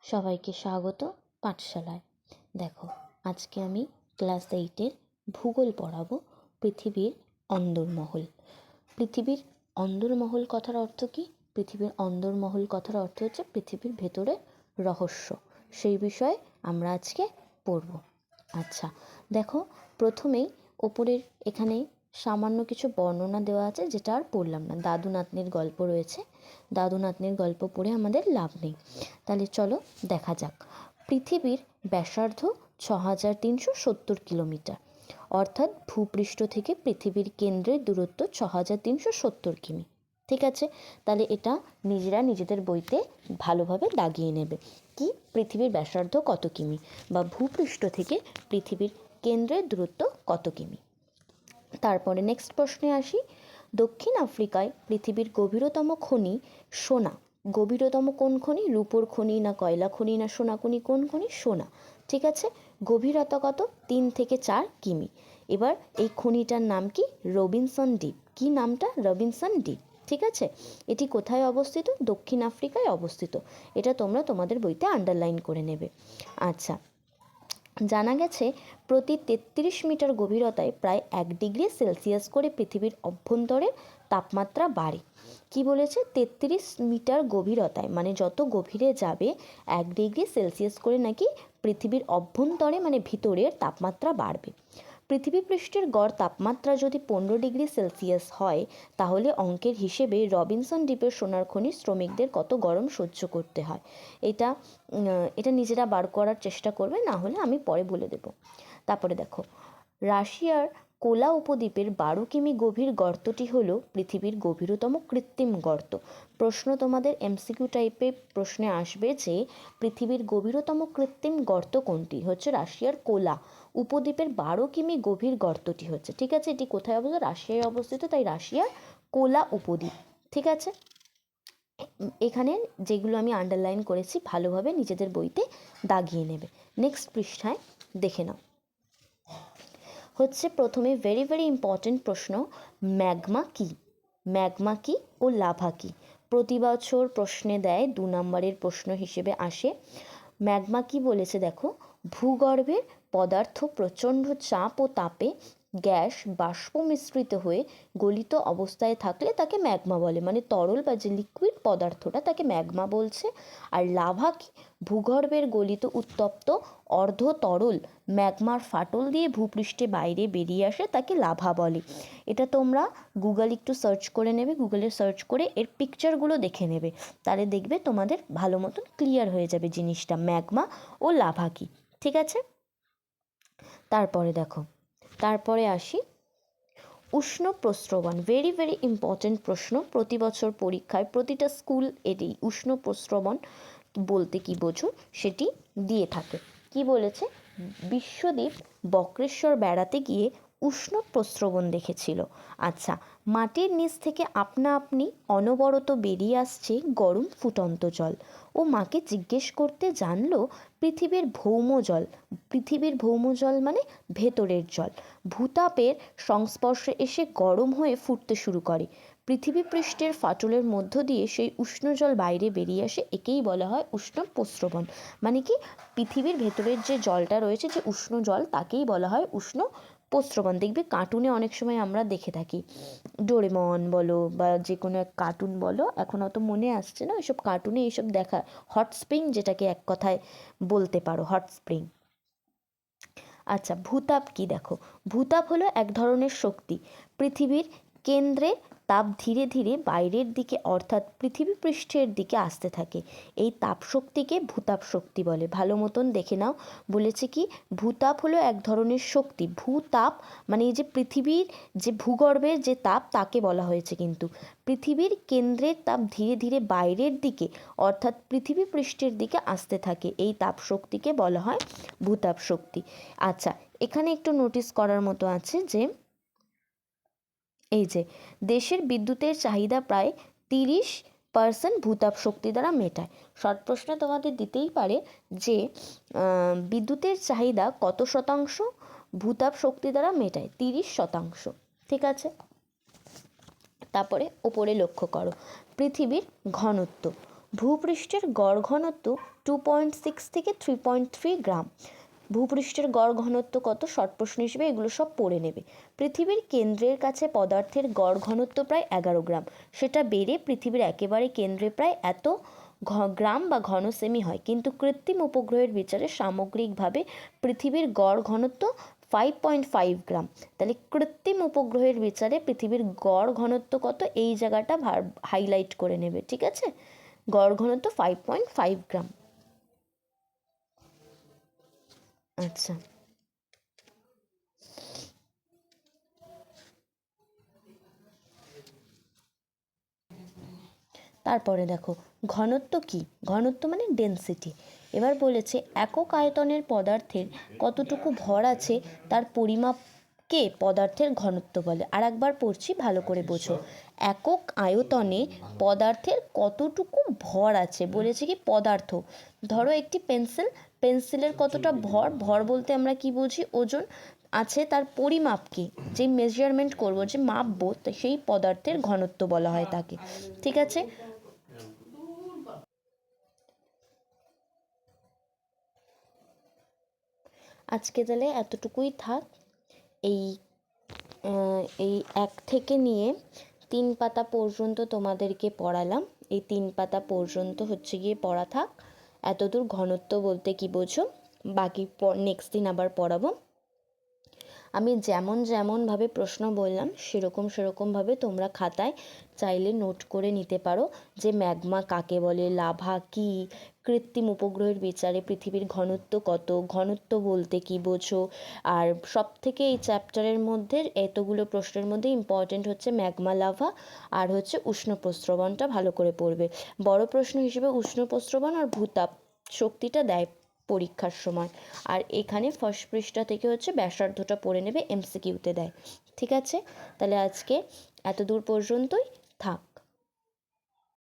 সবাইকে স্বাগত পাঠশালায়। দেখো, আজকে আমি ক্লাস 8-এর ভূগোল পড়াবো। পৃথিবীর অন্দরমহল। পৃথিবীর অন্দরমহল কথার অর্থ কী? পৃথিবীর অন্দরমহল কথার অর্থ হচ্ছে পৃথিবীর ভেতরের রহস্য। সেই বিষয়ে আমরা আজকে পড়ব। আচ্ছা, দেখো, প্রথমেই ওপরের এখানে সামান্য কিছু বর্ণনা দেওয়া আছে, যেটা আর পড়লাম না। দাদু নাতনির গল্প রয়েছে। দাদু নাতনির গল্প পড়ে আমাদের লাভ নেই। তাহলে চলো দেখা যাক। পৃথিবীর ব্যাসার্ধ 6370 কিলোমিটার, অর্থাৎ ভূপৃষ্ঠ থেকে পৃথিবীর কেন্দ্রের দূরত্ব 6370 কিমি। ঠিক আছে, তাহলে এটা নিজেরা নিজেদের বইতে ভালোভাবে দাগিয়ে নেবে কি পৃথিবীর ব্যাসার্ধ কত কিমি বা ভূপৃষ্ঠ থেকে পৃথিবীর কেন্দ্রের দূরত্ব কত কিমি। তারপরে নেক্সট প্রশ্নে আসি। দক্ষিণ আফ্রিকায় পৃথিবীর গভীরতম খনি সোনা। গভীরতম কোন খনি? রূপোর খনি না কয়লা খনি না সোনা খনি? কোন খনি? সোনা। ঠিক আছে, গভীরতা কত? 3 থেকে 4 কিমি। এবার এই খনিটার নাম কি? রবিনসন দ্বীপ। কি নামটা? রবিনসন দ্বীপ। ঠিক আছে, এটি কোথায় অবস্থিত? দক্ষিণ আফ্রিকায় অবস্থিত। এটা তোমরা তোমাদের বইতে আন্ডারলাইন করে নেবে। আচ্ছা, জানা গেছে প্রতি 33 মিটার গভীরতায় প্রায় 1 ডিগ্রি সেলসিয়াস করে পৃথিবীর অভ্যন্তরের তাপমাত্রা বাড়ে। কি বলেছে? 33 মিটার গভীরতায়, মানে যত গভীরে যাবে 1 ডিগ্রি সেলসিয়াস করে নাকি পৃথিবীর অভ্যন্তরে মানে ভিতরের তাপমাত্রা বাড়বে। পৃথিবী পৃষ্ঠের গড় তাপমাত্রা যদি 15 ডিগ্রি সেলসিয়াস হয়, তাহলে অঙ্কের হিসেবে রবিনসন দ্বীপের সোনার খনির শ্রমিকদের কত গরম সহ্য করতে হয়। এটা নিজেরা বার করার চেষ্টা করবে, না হলে আমি পরে বলে দেব। তারপরে দেখো, রাশিয়ার কোলা উপদ্বীপের 12 কিমি গভীর গর্তটি হলো পৃথিবীর গভীরতম কৃত্রিম গর্ত। প্রশ্ন তোমাদের এমসিকিউ টাইপের প্রশ্নে আসবে যে পৃথিবীর গভীরতম কৃত্রিম গর্ত কোনটি? হচ্ছে রাশিয়ার কোলা উপদ্বীপের 12 কিমি গভীর গর্তটি হচ্ছে। ঠিক আছে, এটি কোথায় অবস্থিত? রাশিয়ায় অবস্থিত, তাই রাশিয়ার কোলা উপদ্বীপ। ঠিক আছে, এখানে যেগুলো আমি আন্ডারলাইন করেছি ভালোভাবে নিজেদের বইতে দাগিয়ে নেবে। নেক্সট পৃষ্ঠায় দেখে নাও। হচ্ছে প্রথমে ভেরি ভেরি ইম্পর্টেন্ট প্রশ্ন, ম্যাগমা কি? ম্যাগমা কি ও লাভা কি? প্রতি বছর প্রশ্নে দেয়, 2 নম্বরের প্রশ্ন হিসেবে আসে। ম্যাগমা কি বলেছে দেখো, ভূগর্ভের পদার্থ প্রচণ্ড চাপ ও তাপে গ্যাস বাষ্প মিশ্রিত হয়ে গলিত অবস্থায় থাকলে তাকে ম্যাগমা বলে, মানে তরল বা যে লিকুইড পদার্থটা তাকে ম্যাগমা বলছে। আর লাভা কি? ভূগর্ভের গলিত উত্তপ্ত অর্ধ তরল ম্যাগমার ফাটল দিয়ে ভূপৃষ্ঠে বাইরে বেরিয়ে আসে, তাকে লাভা বলে। এটা তোমরা গুগল একটু সার্চ করে নেবে, গুগলে সার্চ করে এর পিকচারগুলো দেখে নেবে, তাহলে দেখবে তোমাদের ভালো মতন ক্লিয়ার হয়ে যাবে জিনিসটা ম্যাগমা ও লাভা কি। ঠিক আছে, তারপরে দেখো, তারপরে আসি উষ্ণ প্রস্রবণ। ভেরি ভেরি ইম্পর্টেন্ট প্রশ্ন, প্রতি বছর পরীক্ষায় প্রতিটা স্কুল এটি উষ্ণ প্রস্রবণ বলতে কি বোঝো সেটি দিয়ে থাকে। কি বলেছে? বিশ্বদীপ বক্রেশ্বর বেড়াতে গিয়ে উষ্ণ প্রস্রবণ দেখেছিল। আচ্ছা, মাটির নিচ থেকে আপনা আপনি অনবরত বেরিয়ে আসছে গরম ফুটন্ত জল। ও মাকে জিজ্ঞেস করতে জানলো পৃথিবীর ভৌম জল। পৃথিবীর ভৌম জল মানে ভেতরের জল ভূতাপের সংস্পর্শে এসে গরম হয়ে ফুটতে শুরু করে। পৃথিবী পৃষ্ঠের ফাটলের মধ্য দিয়ে সেই উষ্ণ জল বাইরে বেরিয়ে আসে, একেই বলা হয় উষ্ণ প্রস্রবণ। মানে কি, পৃথিবীর ভেতরের যে জলটা রয়েছে, যে উষ্ণ জল, তাকেই বলা হয় উষ্ণ প্রস্রবণ। দেখবে কার্টুনে অনেক সময় আমরা দেখে থাকি, ডোরেমন বলো বা যে কোনো এক কার্টুন বলো, এখন অত মনে আসছে না, ওইসব কার্টুনে এইসব দেখা। হট স্প্রিং যেটাকে এক কথায় বলতে পারো, হট স্প্রিং। আচ্ছা, ভূতাপ কি? দেখো, ভূতাপ হলো এক ধরনের শক্তি। পৃথিবীর কেন্দ্রে তাপ ধীরে ধীরে বাইরের দিকে অর্থাৎ পৃথিবী পৃষ্ঠের দিকে আসতে থাকে। এই তাপ শক্তিকে ভূতাপ শক্তি বলে। ভালো মতন দেখে নাও, বলেছে কি ভূতাপ হলো এক ধরনের শক্তি। ভূতাপ মানে এই যে পৃথিবীর যে ভূগর্ভের যে তাপ, তাকে বলা হয়েছে। কিন্তু পৃথিবীর কেন্দ্রের তাপ ধীরে ধীরে বাইরের দিকে অর্থাৎ পৃথিবী পৃষ্ঠের দিকে আসতে থাকে, এই তাপ শক্তিকে বলা হয় ভূতাপ শক্তি। আচ্ছা, এখানে একটু নোটিস করার মতো আছে যে এই যে দেশের বিদ্যুতের চাহিদা প্রায় 30% ভূতাপ শক্তি দ্বারা মেটায়। শর্ট প্রশ্নে তোমাদের দিতেই পারে যে বিদ্যুতের চাহিদা কত শতাংশ ভূতাপ শক্তি দ্বারা মেটায়? 30%। ঠিক আছে, তারপরে ওপরে লক্ষ্য করো, পৃথিবীর ঘনত্ব। ভূপৃষ্ঠের গড় ঘনত্ব 2.6 থেকে 3.3 গ্রাম। ভূপৃষ্ঠের গড় ঘনত্ব কত, শর্ট প্রশ্ন হিসেবে এগুলো সব পড়ে নেবে। পৃথিবীর কেন্দ্রের কাছে পদার্থের গড় ঘনত্ব প্রায় 11 গ্রাম, সেটা বেড়ে পৃথিবীর একেবারে কেন্দ্রে প্রায় এত গ্রাম বা ঘন সেমি হয়। কিন্তু কৃত্রিম উপগ্রহের বিচারে সামগ্রিকভাবে পৃথিবীর গড় ঘনত্ব 5.5 গ্রাম। তাহলে কৃত্রিম উপগ্রহের বিচারে পৃথিবীর গড় ঘনত্ব কত, এই জায়গাটা হাইলাইট করে নেবে, ঠিক আছে? গড় ঘনত্ব 5.5 গ্রাম। আচ্ছা, তারপরে দেখো ঘনত্ব কি, ঘনত্ব মানে ডেন্সিটি। এবার বলেছে একক আয়তনের পদার্থের কতটুকু ভর আছে তার পরিমাপকে পদার্থের ঘনত্ব বলে। আর একবার পড়ছি, ভালো করে বোঝো। একক আয়তনে পদার্থের কতটুকু ভর আছে, বলেছে কি পদার্থ। ধরো একটি পেন্সিলের কতটা ভর, ভর বলতে আমরা কি বুঝি, ওজন আছে, তার পরিমাপকে যে মেজারমেন্ট করব, যে মাপবো, সেই পদার্থের ঘনত্ব বলা হয় তাকে, ঠিক আছে? আজকে তাহলে এতটুকুই থাক। এই এই 1 থেকে নিয়ে 3 পাতা পর্যন্ত তোমাদেরকে পড়ালাম। এই 3 পাতা পর্যন্ত হচ্ছে গিয়ে পড়া থাক। এতদূর ঘনত্ব বলতে কি বোঝো, বাকি নেক্সট দিন আবার পড়াবো। আমি যেমনভাবে প্রশ্ন বললাম সেরকমভাবে তোমরা খাতায় চাইলে নোট করে নিতে পারো, যে ম্যাগমা কাকে বলে, লাভা কি, কৃত্রিম উপগ্রহের বিচারে পৃথিবীর ঘনত্ব কত, ঘনত্ব বলতে কি বোঝো। আর সবথেকে এই চ্যাপ্টারের মধ্যে এতগুলো প্রশ্নের মধ্যে ইম্পর্টেন্ট হচ্ছে ম্যাগমা, লাভা আর হচ্ছে উষ্ণ প্রস্রবণটা ভালো করে পড়বে। বড় প্রশ্ন হিসেবে উষ্ণ প্রস্রবণ আর ভূতাপ শক্তিটা দেয় পরীক্ষার সময়। আর এখানে ফার্স্ট পৃষ্ঠা থেকে হচ্ছে ব্যাসার্ধটা পড়ে নেবে, এমসিকিউতে দেয়, ঠিক আছে? তাহলে আজকে এত দূর পর্যন্তই থাক।